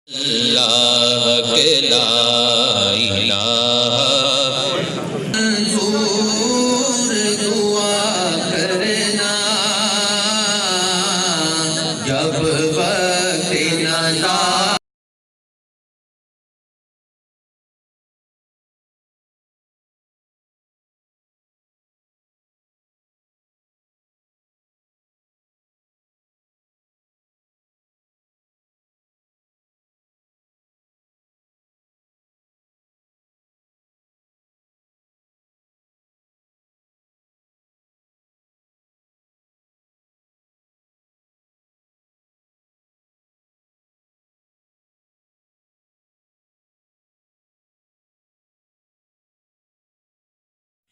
अल्लाह के ला इलाहा मंजूर दुआ करना जब वक्त नज़ा।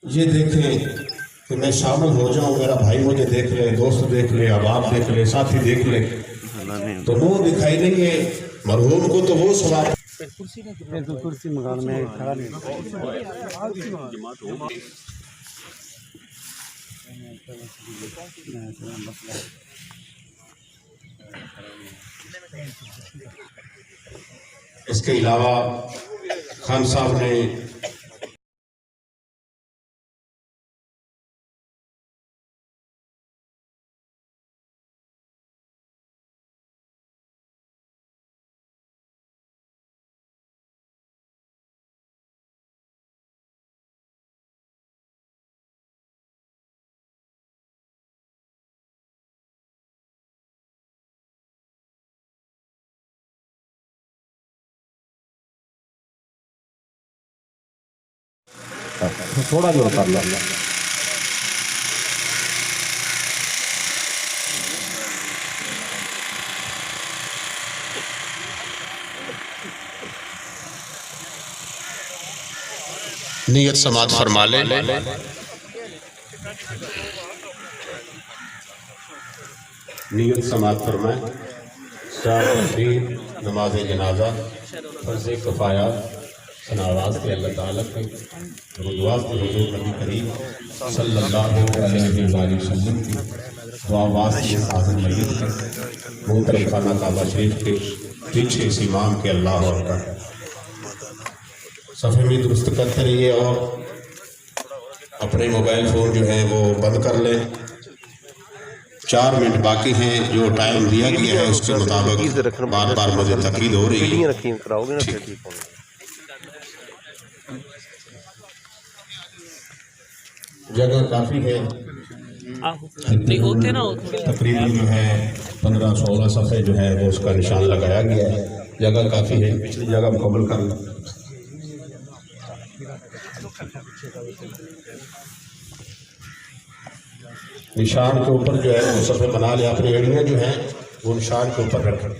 ये देखें कि मैं शामिल हो जाऊं, मेरा भाई मुझे देख ले, दोस्त देख ले, अब आप देख ले, साथी देख ले, तो मुंह दिखाई नहीं है मरहूम को, तो वो सवाब कुर्सी मकान में खड़ा नहीं। इसके अलावा खान साहब ने थोड़ा जो कर लो। नियत समात फरमा ले। नियत समात फरमाए। नमाज जनाजा फर्ज़ किफ़ाया सनावाज के अल्लाह ताला के दुआस के हुजूर नबी करीम सल्लल्लाहु अलैहि वसल्लम की दुआवास के साजन मय्यत के मोहतरम खाना काबा शरीफ के पीछे इस इमाम के अल्लाह अकबर सफ़े में दुरुस्त करते रहिए और अपने मोबाइल फ़ोन जो है वो बंद कर लें। 4 मिनट बाकी हैं, जो टाइम दिया गया है उसके मुताबिक बार बार मुझे तकीद हो रही है। जगह काफ़ी है, तकरीबन जो है 15-16 सफ़े जो है वो उसका निशान लगाया गया है। जगह काफ़ी है, पिछली जगह मुकम्मल कर लो। निशान के ऊपर जो है वो सफ़े बना लिया, अपनी एड़ियाँ जो हैं वो निशान के ऊपर रखें।